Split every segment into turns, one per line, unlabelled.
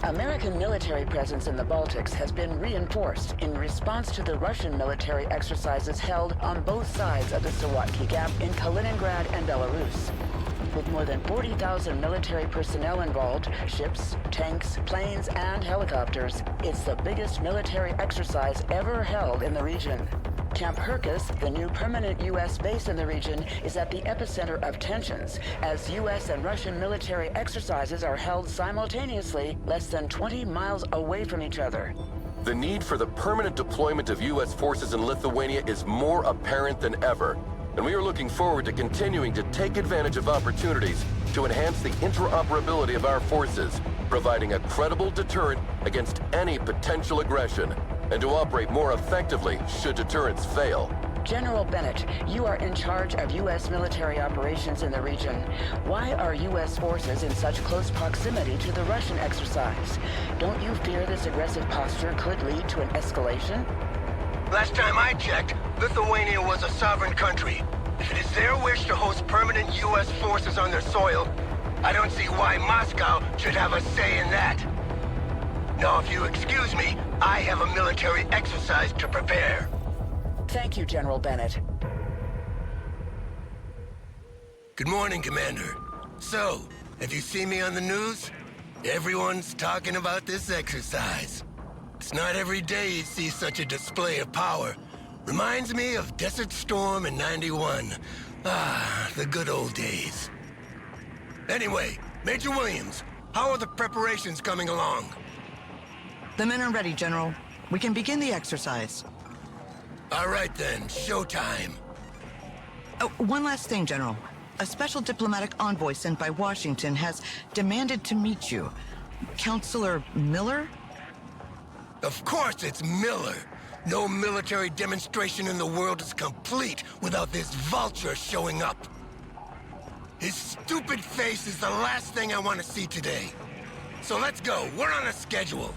American military presence in the Baltics has been reinforced in response to the Russian military exercises held on both sides of the Sawatki Gap in Kaliningrad and Belarus. With more than 40,000 military personnel involved, ships, tanks, planes, and helicopters, it's the biggest military exercise ever held in the region. Camp Herkus, the new permanent U.S. base in the region, is at the epicenter of tensions as U.S. and Russian military exercises are held simultaneously less than 20 miles away from each other.
The need for the permanent deployment of U.S. forces in Lithuania is more apparent than ever, and we are looking forward to continuing to take advantage of opportunities to enhance the interoperability of our forces, providing a credible deterrent against any potential aggression, and to operate more effectively should deterrence fail.
General Bennett, you are in charge of U.S. military operations in the region. Why are U.S. forces in such close proximity to the Russian exercise? Don't you fear this aggressive posture could lead to an escalation?
Last time I checked, Lithuania was a sovereign country. If it is their wish to host permanent U.S. forces on their soil, I don't see why Moscow should have a say in that. Now, if you excuse me, I have a military exercise to prepare.
Thank you, General Bennett.
Good morning, Commander. So, have you seen me on the news? Everyone's talking about this exercise. It's not every day you see such a display of power. Reminds me of Desert Storm in '91. Ah, the good old days. Anyway, Major Williams, how are the preparations coming along?
The men are ready, General. We can begin the exercise.
All right then, showtime.
Oh, one last thing, General. A special diplomatic envoy sent by Washington has demanded to meet you. Counselor Miller?
Of course it's Miller. No military demonstration in the world is complete without this vulture showing up. His stupid face is the last thing I want to see today. So let's go. We're on a schedule.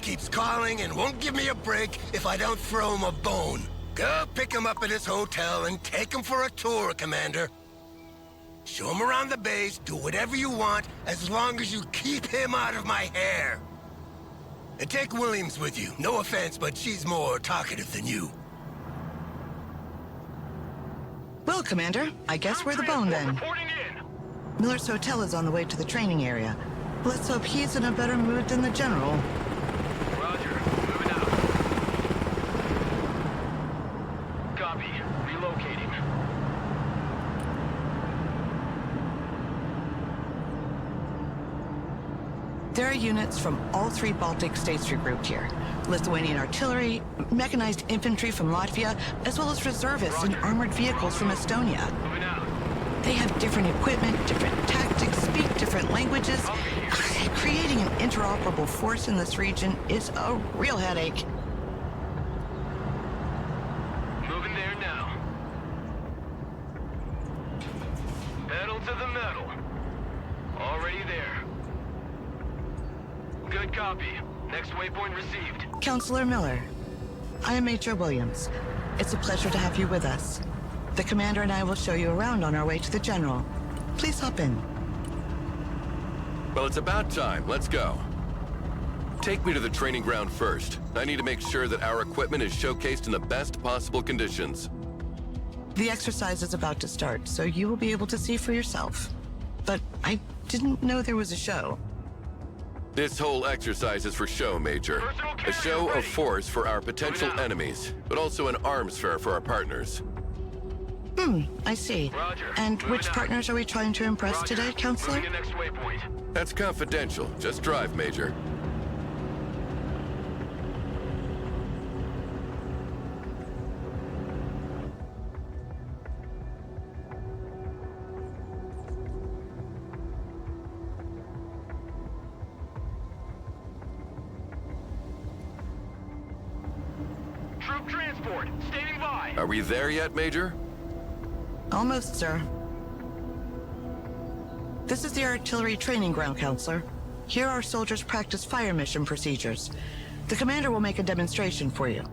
Keeps calling and won't give me a break if I don't throw him a bone. Go pick him up at his hotel and take him for a tour, Commander. Show him around the base, do whatever you want, as long as you keep him out of my hair. And take Williams with you. No offense, but she's more talkative than you.
Well, Commander, I guess we're the bone then. Miller's hotel is on the way to the training area. Let's hope he's in a better mood than the General. There are units from all three Baltic states regrouped here. Lithuanian artillery, mechanized infantry from Latvia, as well as reservists and armored vehicles from Estonia. They have different equipment, different tactics, speak different languages. Creating an interoperable force in this region is a real headache.
Moving there now. Pedal to the metal. Already there. Good copy. Next waypoint received.
Counselor Miller, I am Major Williams. It's a pleasure to have you with us. The Commander and I will show you around on our way to the General. Please hop in.
Well, it's about time. Let's go. Take me to the training ground first. I need to make sure that our equipment is showcased in the best possible conditions.
The exercise is about to start, so you will be able to see for yourself. But I didn't know there was a show.
This whole exercise is for show, Major. A show of force for our potential enemies, but also an arms fair for our partners.
I see.
Roger.
And which partners are we trying to impress today, Counselor?
Moving to next waypoint.
That's confidential. Just drive, Major.
Troop transport, standing by.
Are we there yet, Major?
Almost, sir. This is the artillery training ground, Counselor. Here our soldiers practice fire mission procedures. The commander will make a demonstration for you.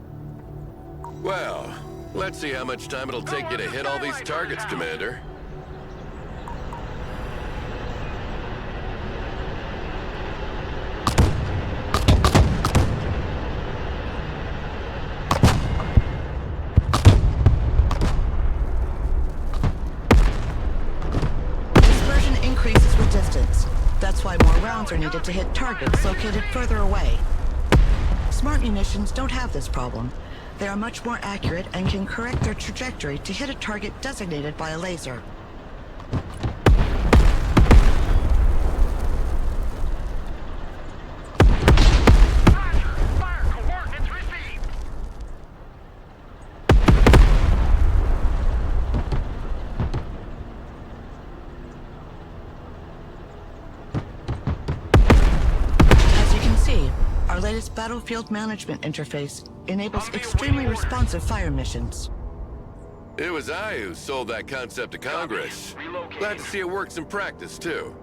Well, let's see how much time it'll take you to hit all these targets, Commander.
Dispersion increases with distance. That's why more rounds are needed to hit targets located further away. Smart munitions don't have this problem. They are much more accurate and can correct their trajectory to hit a target designated by a laser.
Fire coordinates received.
As you can see, our latest battlefield management interface enables extremely responsive fire missions.
It was I who sold that concept to Congress.
Relocating.
Glad to see it works in practice, too.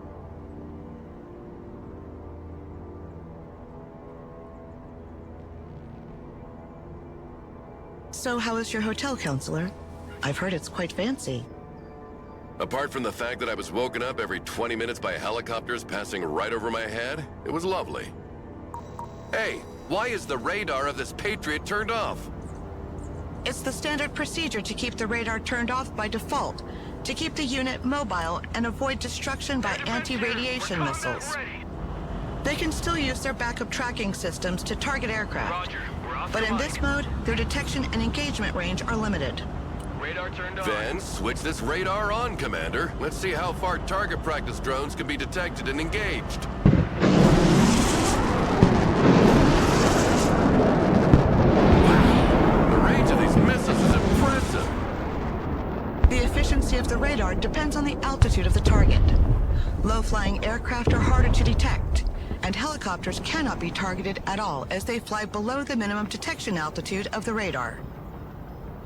So how is your hotel, Counselor? I've heard it's quite fancy.
Apart from the fact that I was woken up every 20 minutes by helicopters passing right over my head, it was lovely. Hey, why is the radar of this Patriot turned off?
It's the standard procedure to keep the radar turned off by default, to keep the unit mobile and avoid destruction by anti-radiation missiles. They can still use their backup tracking systems to target aircraft.
Roger, we're off
But
the
in this
line.
mode, their detection and engagement range are limited.
Radar turned on.
Then switch this radar on, Commander. Let's see how far target practice drones can be detected and engaged. Wow, the range of these missiles is impressive.
The efficiency of the radar depends on the altitude of the target. Low-flying aircraft are harder to detect, and helicopters cannot be targeted at all as they fly below the minimum detection altitude of the radar.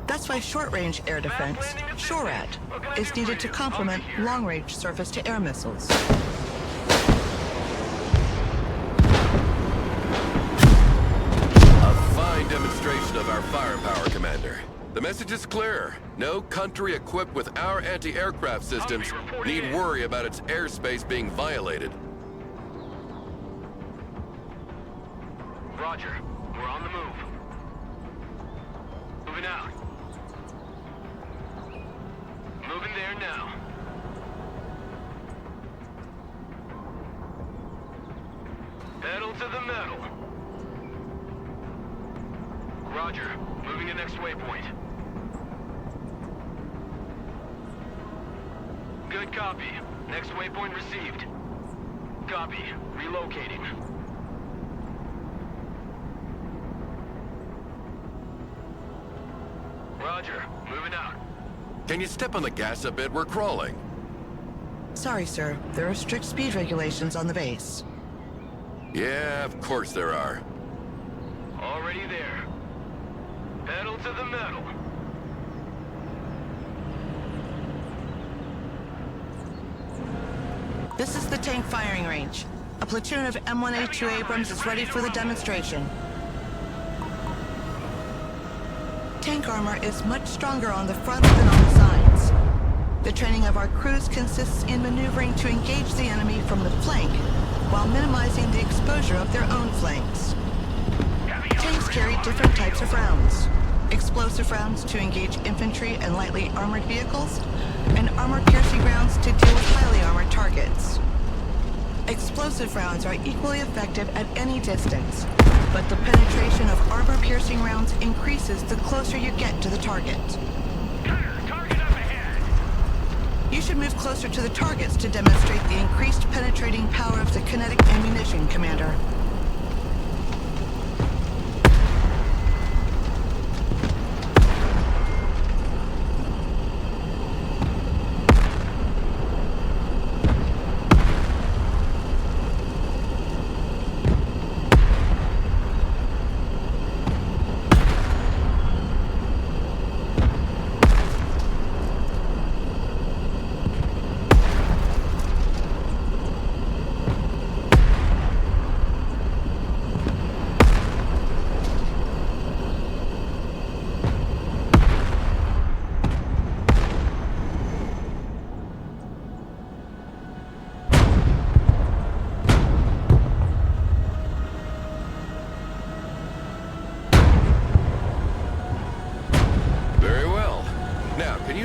That's why short-range air defense, SHORAD, is needed to complement long-range surface-to-air missiles.
A fine demonstration of our firepower, Commander. The message is clear. No country equipped with our anti-aircraft systems need worry about its airspace being violated.
Roger, we're on the move. Moving out. Moving there now. Pedal to the metal. Roger, moving to next waypoint. Good copy. Next waypoint received. Copy. Relocating. Roger, moving out.
Can you step on the gas a bit? We're crawling.
Sorry, sir. There are strict speed regulations on the base.
Yeah, of course there are.
Already there. Pedal to the metal.
This is the tank firing range. A platoon of M1A2 Abrams is ready for the demonstration. Tank armor is much stronger on the front than on the sides. The training of our crews consists in maneuvering to engage the enemy from the flank, while minimizing the exposure of their own flanks. Tanks carry different types of rounds. Explosive rounds to engage infantry and lightly armored vehicles, and armor-piercing rounds to deal with highly armored targets. Explosive rounds are equally effective at any distance, but the penetration of armor-piercing rounds increases the closer you get to the target.
Target up ahead!
You should move closer to the targets to demonstrate the increased penetrating power of the kinetic ammunition, Commander.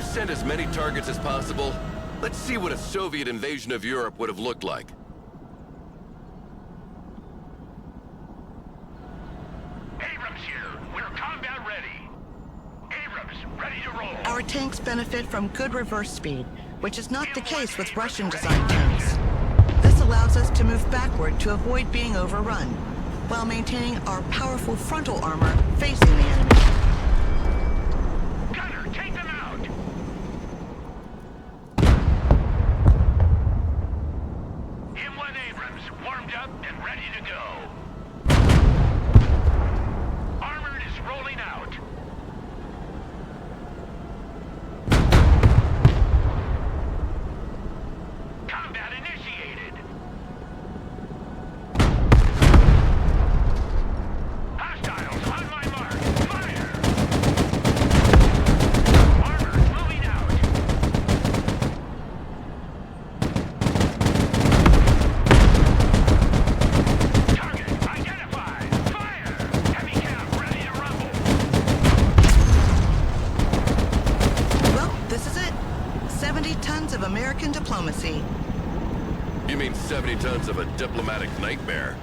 Send as many targets as possible. Let's see what a Soviet invasion of Europe would have looked like.
Abrams here. We're combat ready. Abrams, ready to roll.
Our tanks benefit from good reverse speed, which is not the case with Russian-designed tanks. This allows us to move backward to avoid being overrun, while maintaining our powerful frontal armor facing the enemy.
Gunner, take them out! M1 Abrams, warmed up and ready to go. Armored is rolling out. Combat initiated. Hostiles on my mark. Fire! Armored moving out. Target identified. Fire! Heavy cap ready to rumble.
Well, this is it. 70 tons of American diplomacy.
You mean 70 tons of a diplomatic nightmare?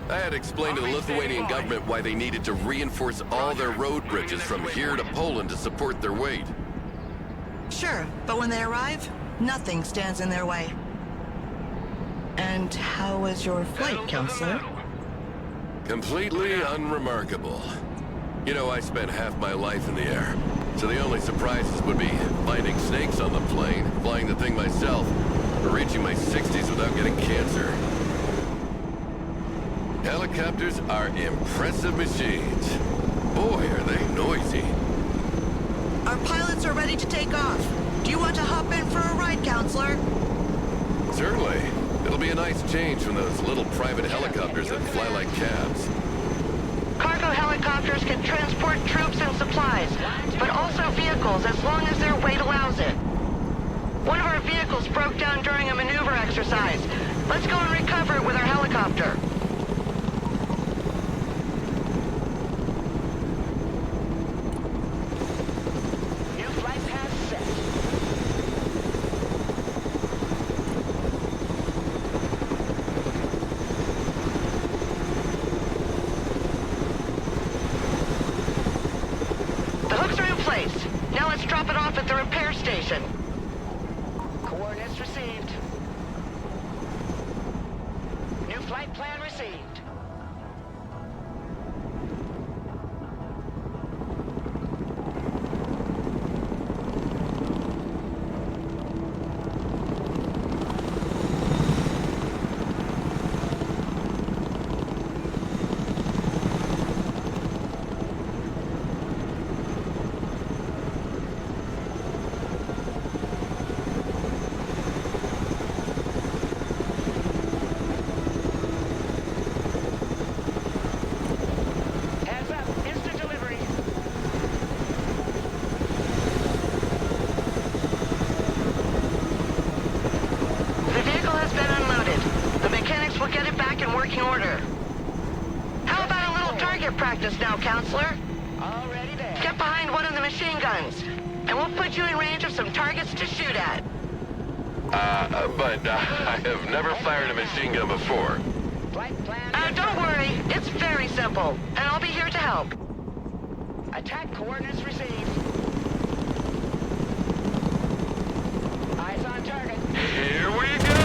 I had explained to the Lithuanian government why they needed to reinforce all their road bridges from here to Poland to support their weight.
Sure, but when they arrive, nothing stands in their way. And how was your flight, Counselor?
Completely unremarkable. You know, I spent half my life in the air, so the only surprises would be finding snakes on the plane, flying the thing myself, or reaching my 60s without getting cancer. Helicopters are impressive machines. Boy, are they noisy.
Our pilots are ready to take off. Do you want to hop in for a ride, Counselor?
Certainly. It'll be a nice change from those little private helicopters that fly like cabs.
Cargo helicopters can transport troops and supplies, but also vehicles as long as their weight allows it. One of our vehicles broke down during a maneuver exercise. Let's go and recover it with our helicopter.
New flight path set.
The hooks are in place. Now let's drop it off at the repair station.
Coordinates received. New flight plan received.
working order. How about a little target practice now, Counselor?
Already there.
Get behind one of the machine guns, and we'll put you in range of some targets to shoot at.
But I have never fired a machine gun before.
Flight plan.
Don't worry, it's very simple, and I'll be here to help.
Attack coordinates received. Eyes on target.
Here we go!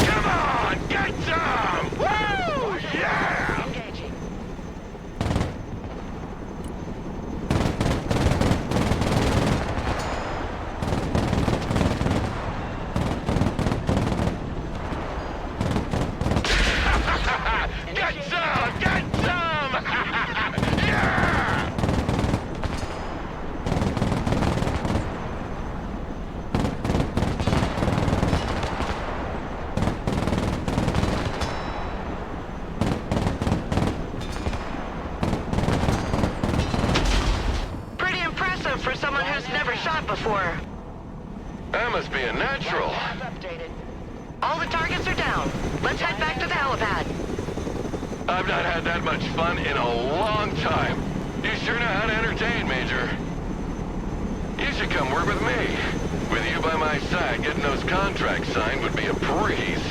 Come on, get some! Woo! Yeah!
Engaging.
Get some! Get some! Yeah!
Pretty impressive for someone who's never shot before.
That must be a natural.
Lab updated.
All the targets are down. Let's head back to the helipad.
I've not had that much fun in a long time. You sure know how to entertain, Major. You should come work with me. With you by my side, getting those contracts signed would be a breeze.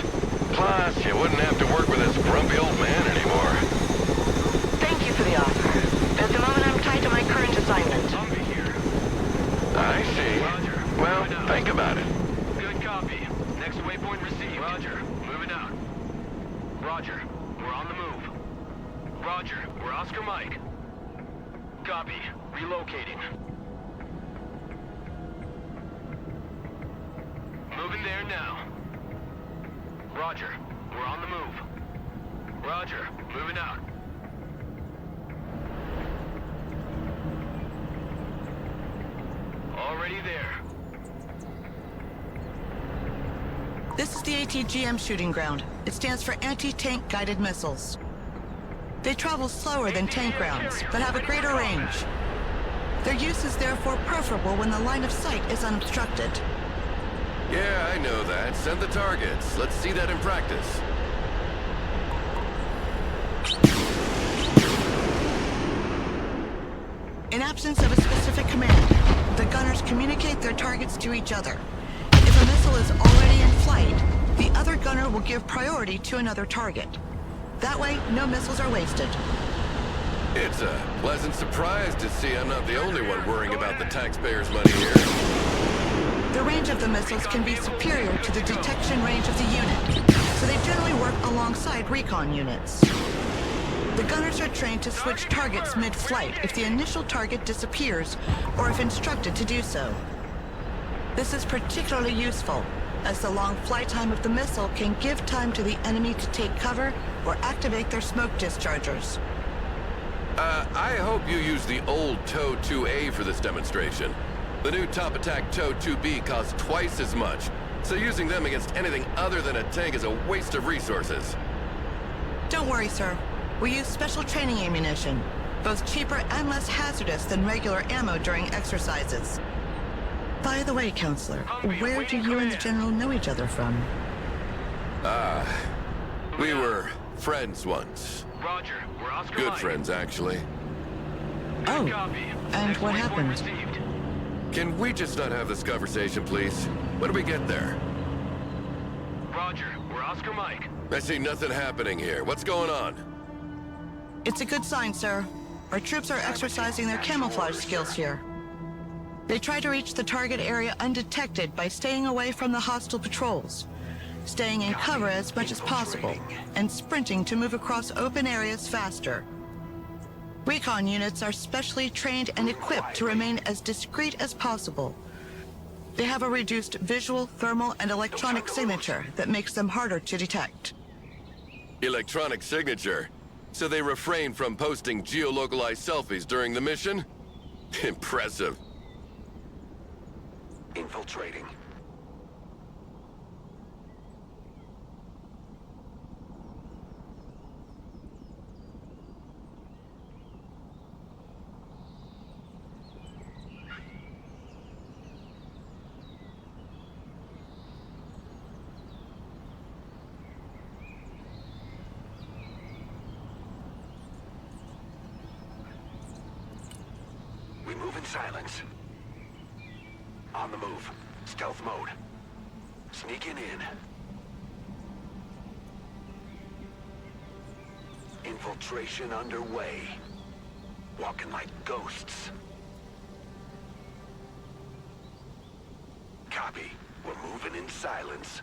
Plus, you wouldn't have to work with this grumpy old man anymore.
Thank you for the offer. At the moment, I'm tied to my current assignment.
I'll be here.
I see.
Roger.
Well,
Moving out.
think about it.
Good copy. Next waypoint received. Roger. Moving out. Roger. We're on the move. Roger. We're Oscar Mike. Copy. Relocating. Moving there now. Roger. We're on the move. Roger. Moving out. Already there.
This is the ATGM shooting ground. It stands for Anti-Tank Guided Missiles. They travel slower than tank rounds, but have a greater range. Their use is therefore preferable when the line of sight is unobstructed.
Yeah, I know that. Send the targets. Let's see that in practice.
In absence of a specific command, the gunners communicate their targets to each other. If a missile is already in flight, the other gunner will give priority to another target. That way, no missiles are wasted.
It's a pleasant surprise to see I'm not the only one worrying about the taxpayers' money here.
The range of the missiles can be superior to the detection range of the unit, so they generally work alongside recon units. The gunners are trained to switch targets mid-flight if the initial target disappears or if instructed to do so. This is particularly useful, as the long flight time of the missile can give time to the enemy to take cover or activate their smoke dischargers.
I hope you use the old TOW-2A for this demonstration. The new Top Attack TOW-2B costs twice as much, so using them against anything other than a tank is a waste of resources.
Don't worry, sir. We use special training ammunition, both cheaper and less hazardous than regular ammo during exercises. By the way, Counselor, where do you and the General know each other from?
We were friends once.
Roger. We're Oscar
Good
Mike.
friends, actually.
Oh,
Copy.
and
Next
what
waypoint
happened?
received.
Can we just not have this conversation, please? When do we get there?
Roger. We're Oscar Mike.
I see nothing happening here. What's going on?
It's a good sign, sir. Our troops are exercising their camouflage skills here. They try to reach the target area undetected by staying away from the hostile patrols, staying in cover as much as possible, and sprinting to move across open areas faster. Recon units are specially trained and equipped to remain as discreet as possible. They have a reduced visual, thermal, and electronic signature that makes them harder to detect.
Electronic signature? So they refrain from posting geolocalized selfies during the mission? Impressive.
Infiltrating.
in silence. On the move. Stealth mode. Sneaking in. Infiltration underway. Walking like ghosts. Copy. We're moving in silence.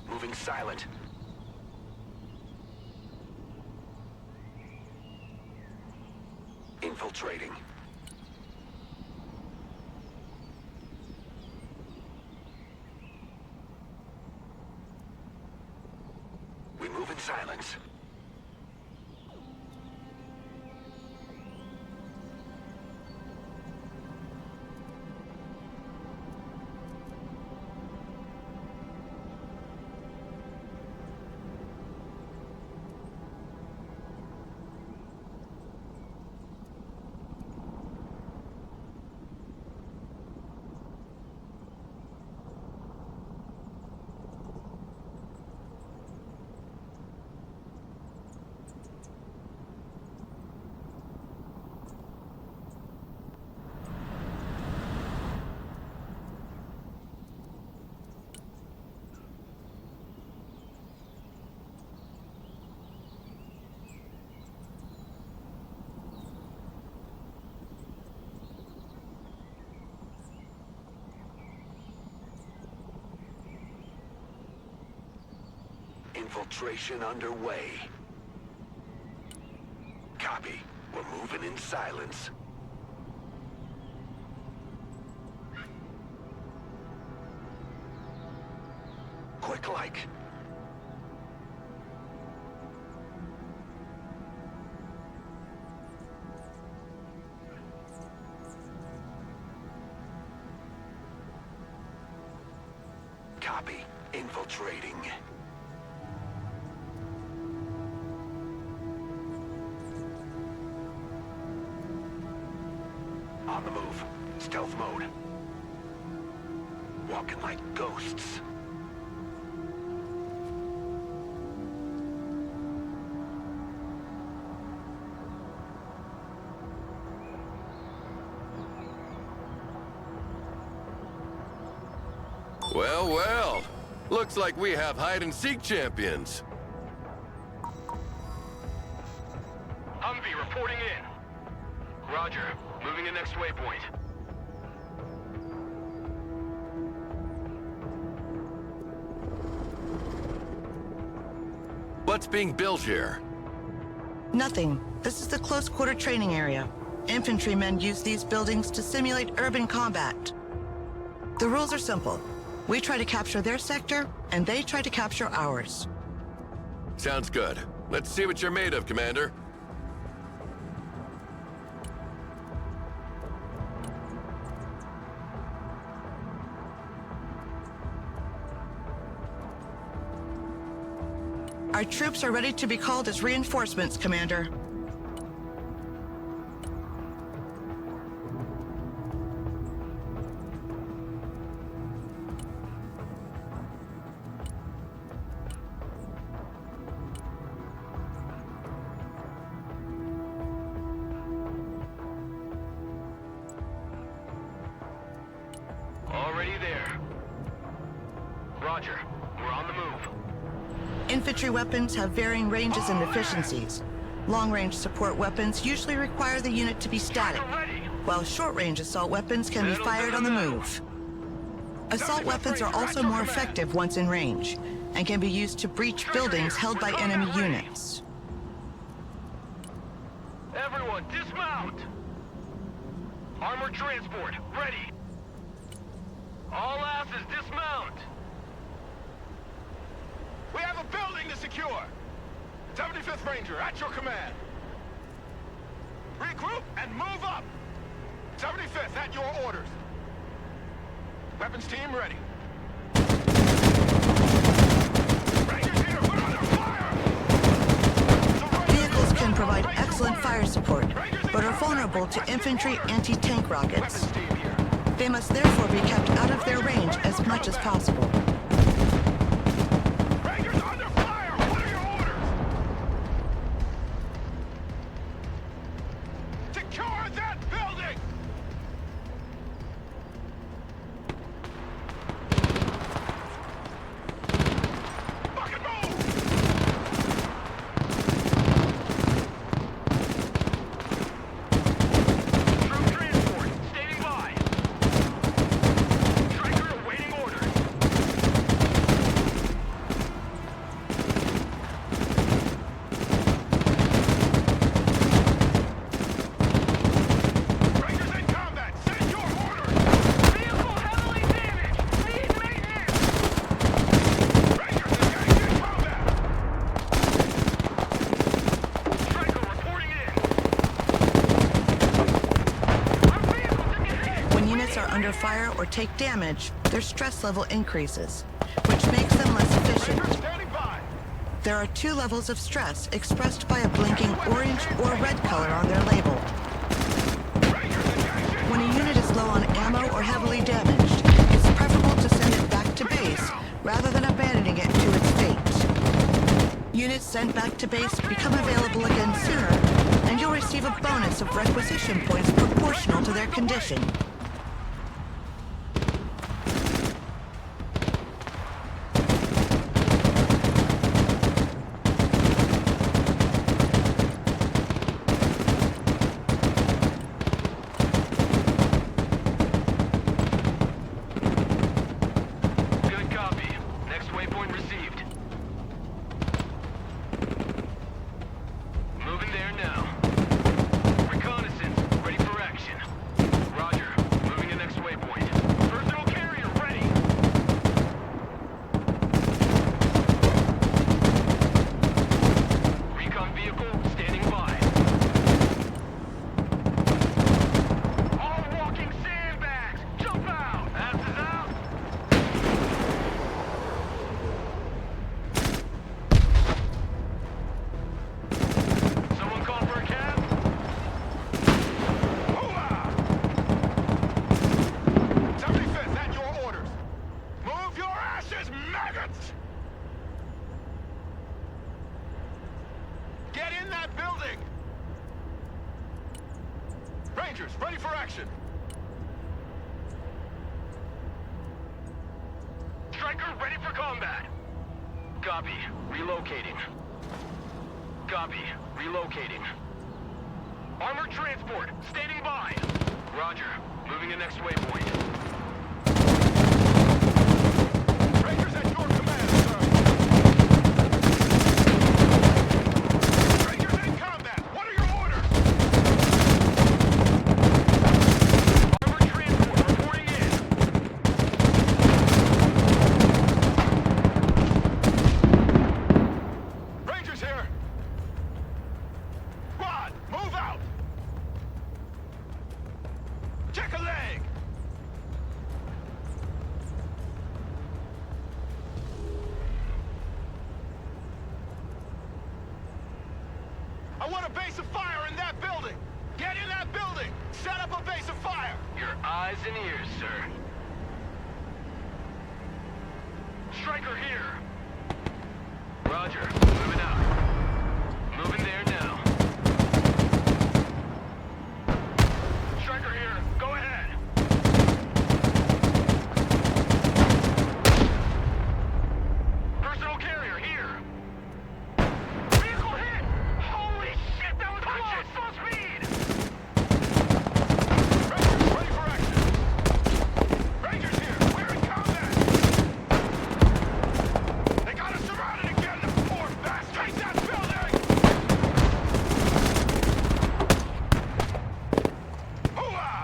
Moving silent. Infiltrating. We move in silence. Infiltration underway. Copy. We're moving in silence. Quick like. Copy. Infiltrating. On the move. Stealth mode. Walking like ghosts.
Well, well. Looks like we have hide-and-seek champions.
Humvee reporting in. Roger. Moving to next waypoint.
What's being built here?
Nothing. This is the close-quarter training area. Infantrymen use these buildings to simulate urban combat. The rules are simple. We try to capture their sector, and they try to capture ours.
Sounds good. Let's see what you're made of, Commander.
Our troops are ready to be called as reinforcements, Commander.
Already there. Roger. We're on the move.
Infantry weapons have varying ranges and efficiencies. Long-range support weapons usually require the unit to be static, while short-range assault weapons can be fired on the move. Assault weapons are also more effective once in range, and can be used to breach buildings held by enemy units.
Everyone, dismount! Armored transport, ready! All asses, dismount!
We have a building to secure! 75th Ranger, at your command! Regroup and move up! 75th, at your orders! Weapons team ready. Rangers here, put under fire!
Vehicles can provide excellent fire support, but are vulnerable to infantry anti-tank rockets.
Weapons team here.
They must therefore be kept out of their range as much as possible.
Rangers under fire! What are your orders?
or take damage, their stress level increases, which makes them less efficient.
Standing by!
There are 2 levels of stress expressed by a blinking orange or red color on their label. When a unit is low on ammo or heavily damaged, it's preferable to send it back to base rather than abandoning it to its fate. Units sent back to base become available again sooner, and you'll receive a bonus of requisition points proportional to their condition.
Good copy. Next waypoint received. Moving there now. Reconnaissance, ready for action. Roger. Moving to next waypoint. Personal carrier ready. Recon vehicle standing by. All walking sandbags! Jump out! Asses out! Someone call for a cab?
Hooah! 75th, at your orders. Move your asses, maggots! Get in that building! Rangers, ready for action.
Striker ready for combat. Copy. Relocating. Copy. Relocating. Armored transport, standing by. Roger. Moving to next waypoint.
Rangers at your command, sir. Rangers in combat. What are your orders?
Armored transport reporting in.
Rangers here. Rod, move out. Check a leg. I want a base of fire in that building. Get in that building. Set up a base of fire.
Your eyes and ears, sir. Striker here. Roger. Moving out. Moving there now. Striker here. Go ahead. Personal carrier here. Vehicle hit! Holy shit, that was close! Full speed!
Rangers, ready for action. Rangers here. We're in combat. They got us surrounded again. The poor bastards. Take that building. Hooah!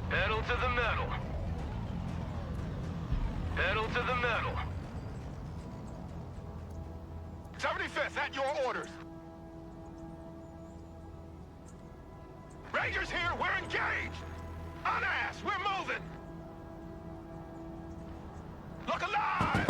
Pedal to the metal. Pedal to the metal.
75th, at your orders. Rangers here, we're engaged. On ass, we're moving. Look alive!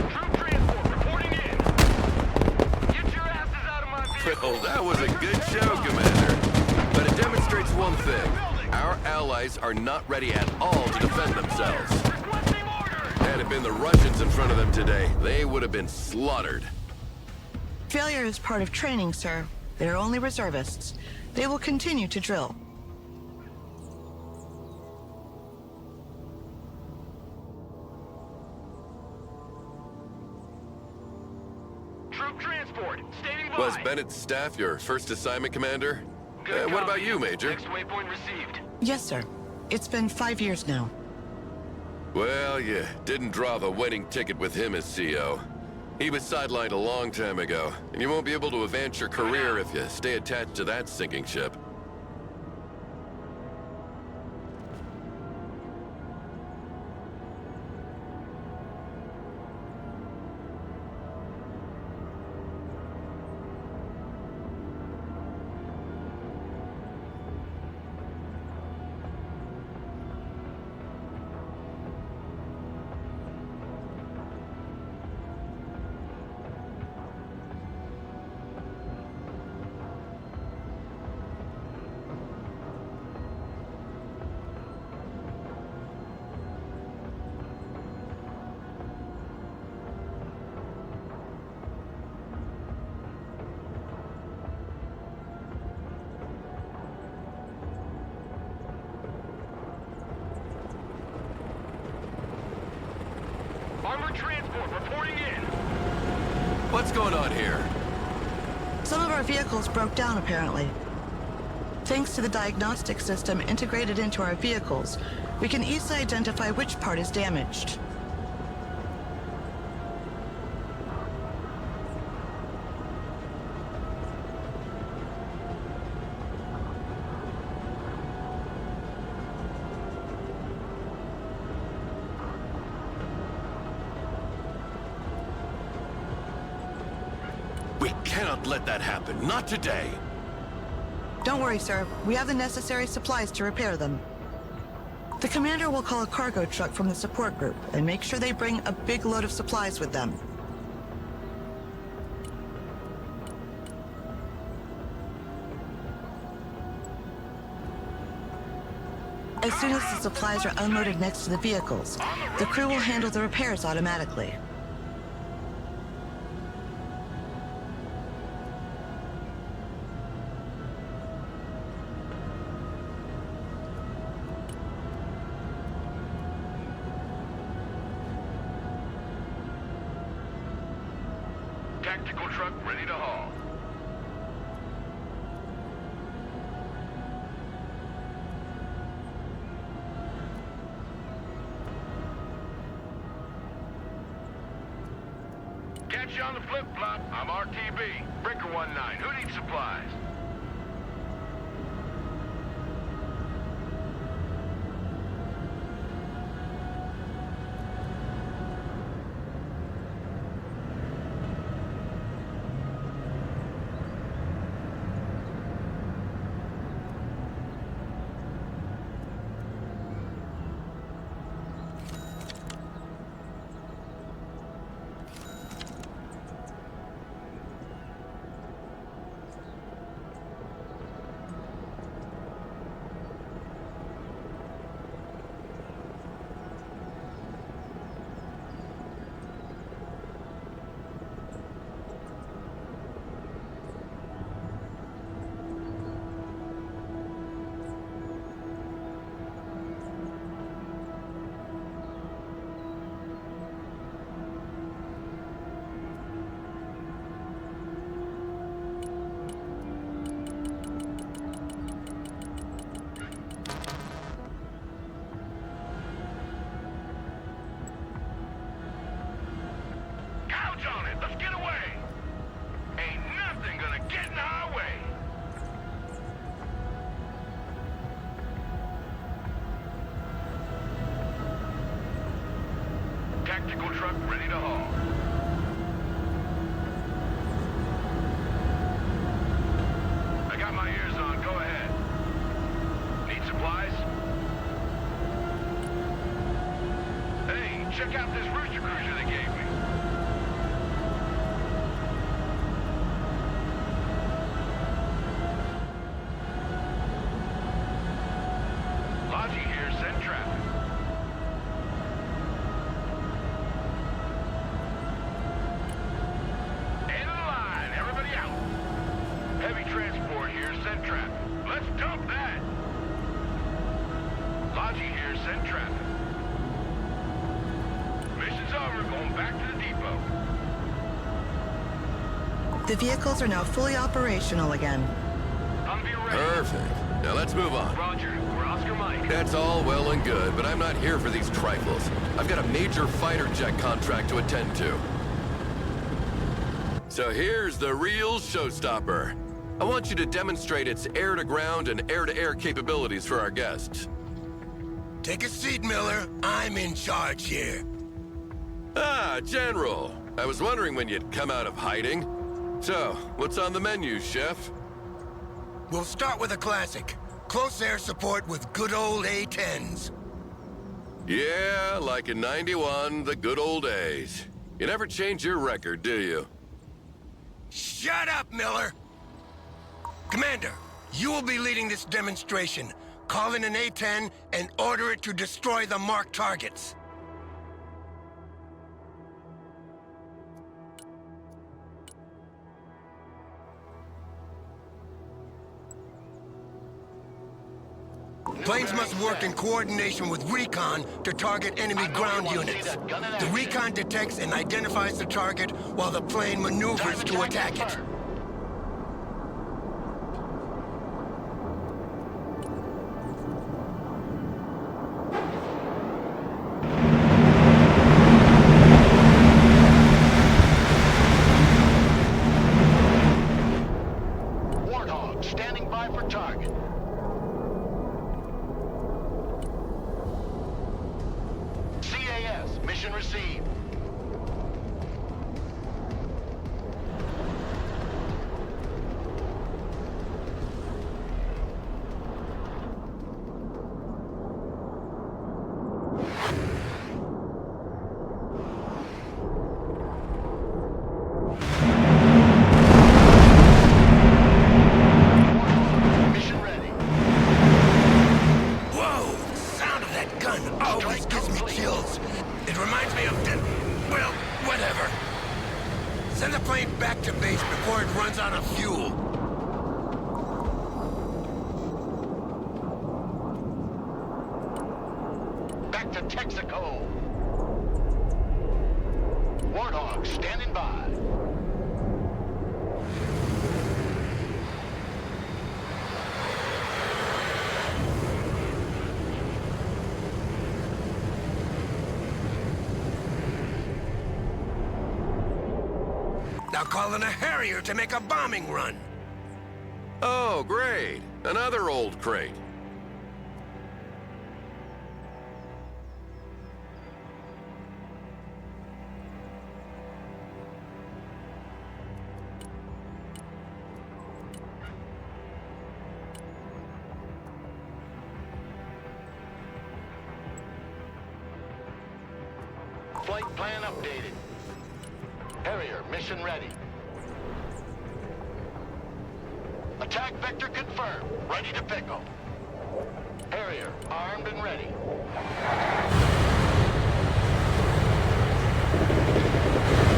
Troop transport reporting in. Get your asses out of my vehicle.
Well, that was a good show, Commander. But it demonstrates one thing. Our allies are not ready at all to defend themselves.
Requesting orders.
Had it been the Russians in front of them today, they would have been slaughtered.
Failure is part of training, sir. They're only reservists. They will continue to drill.
Troop transport, standing by.
Was Bennett's staff your first assignment, Commander?
Good
What
copy.
about you, Major?
Next waypoint received.
Yes, sir. It's been 5 years now.
Well, you didn't draw the winning ticket with him as CO. He was sidelined a long time ago, and you won't be able to advance your career if you stay attached to that sinking ship.
Armored transport reporting in.
What's going on here?
Some of our vehicles broke down, apparently. Thanks to the diagnostic system integrated into our vehicles, we can easily identify which part is damaged.
We cannot let that happen. Not today.
Don't worry, sir. We have the necessary supplies to repair them. The commander will call a cargo truck from the support group and make sure they bring a big load of supplies with them. As soon as the supplies are unloaded next to the vehicles, the crew will handle the repairs automatically.
Tactical truck ready to haul. Catch you on the flip-flop. I'm RTB. Breaker 19. Who needs supplies? Tactical truck ready to haul. I got my ears on. Go ahead. Need supplies? Hey, check out this rooster cruiser they gave me. Logi here, send traffic. Heavy transport here, send traffic. Let's dump that! Logi here, send traffic. Mission's over, going back to the depot.
The vehicles are now fully operational again.
Humvee ready.
Perfect. Now let's move on.
Roger, we're Oscar Mike.
That's all well and good, but I'm not here for these trifles. I've got a major fighter jet contract to attend to. So here's the real showstopper. I want you to demonstrate its air-to-ground and air-to-air capabilities for our guests.
Take a seat, Miller. I'm in charge here.
Ah, General. I was wondering when you'd come out of hiding. So, what's on the menu, Chef?
We'll start with a classic. Close air support with good old A-10s.
Yeah, like in '91, the good old days. You never change your record, do you?
Shut up, Miller! Commander, you will be leading this demonstration. Call in an A-10 and order it to destroy the marked targets. Planes must work in coordination with recon to target enemy ground units. The recon detects and identifies the target while the plane maneuvers to attack it.
Warthog, standing by for target. CAS, mission received. Mission ready.
Whoa! The sound of that gun always gives me chills. It reminds me of... well, whatever. Send the plane back to base before it runs out of fuel.
Back to Texaco. Warthog, standing by.
Now call in a Harrier to make a bombing run.
Oh, great. Another old crate.
Flight plan updated. Harrier, mission ready. Attack vector confirmed. Ready to pickle. Harrier, armed and ready.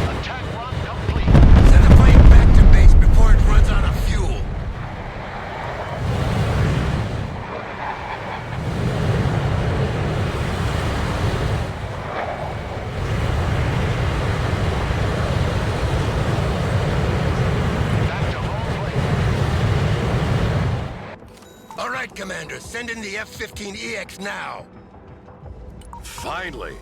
Attack run complete.
Send the plane back to base before it runs out of fuel.
Back to home plate.
All right, Commander, send in the F-15EX now.
Finally.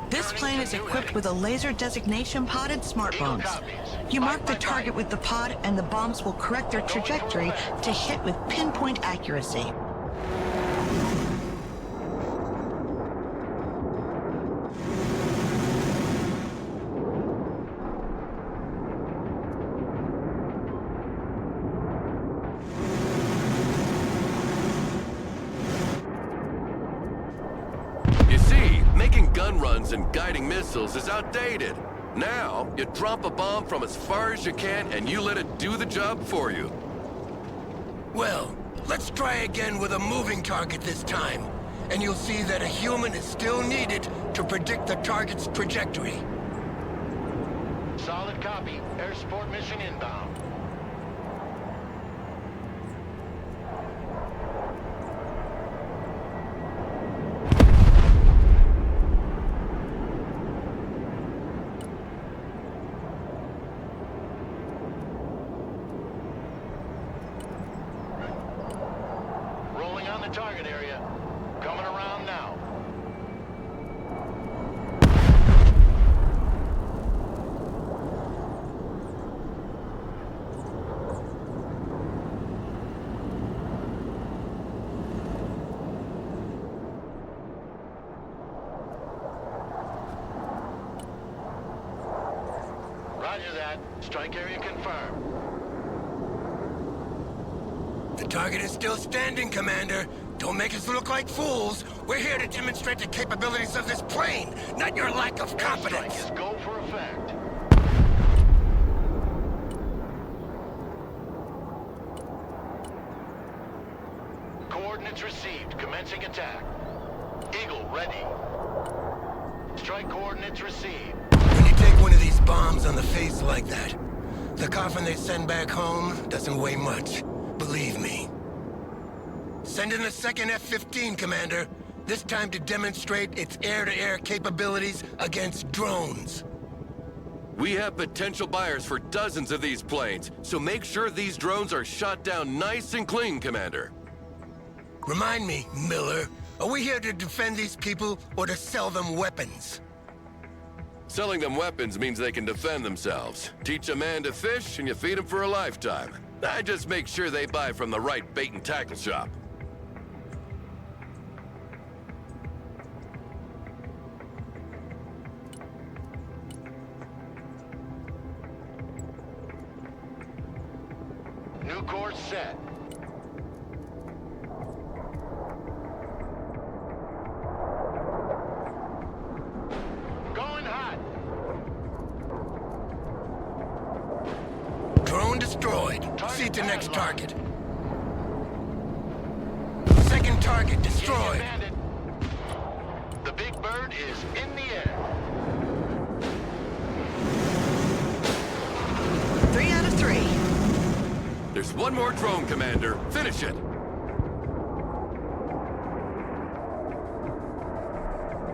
This plane is equipped with a laser designation pod and smart bombs. You mark the target with the pod and the bombs will correct their trajectory to hit with pinpoint accuracy.
You see, making gun runs and guiding missiles is outdated. Now, you drop a bomb from as far as you can and you let it do the job for you.
Well, let's try again with a moving target this time. And you'll see that a human is still needed to predict the target's trajectory.
Solid copy. Air support mission inbound. Rolling on the target area. Coming around now.
that. Strike area confirmed.
The target is still standing, Commander. Don't make us look like fools. We're here to demonstrate the capabilities of this plane, not your lack of
Strike
competence.
is go for effect. Coordinates received. Commencing attack. Eagle ready. Strike coordinates received.
When you take one of these bombs on the face like that, the coffin they send back home doesn't weigh much. Believe me. Send in the second F-15, Commander. This time to demonstrate its air-to-air capabilities against drones.
We have potential buyers for dozens of these planes, so make sure these drones are shot down nice and clean, Commander.
Remind me, Miller, are we here to defend these people or to sell them weapons?
Selling them weapons means they can defend themselves. Teach a man to fish and you feed him for a lifetime. I just make sure they buy from the right bait and tackle shop.
New course set. Going hot.
Drone destroyed. Proceed to next target. Second target destroyed.
Bandit. The big bird is in the air.
3 out of 3.
There's one more drone, Commander. Finish it.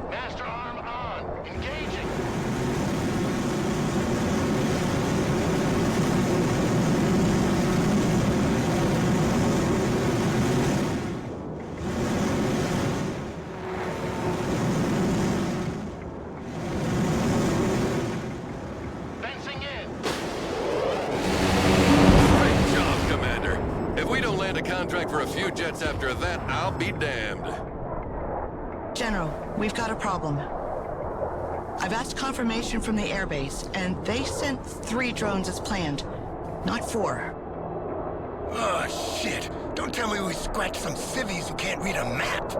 Master arm on. Engaging. Fencing in.
Great job, Commander. If we don't land a contract for a few jets after that, I'll be damned.
General, we've got a problem. I've asked confirmation from the airbase, and they sent 3 drones as planned, not 4.
Oh, shit. Don't tell me we scratched some civvies who can't read a map.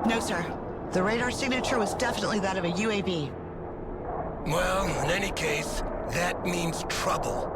No, sir. The radar signature was definitely that of a UAV.
Well, in any case, that means trouble.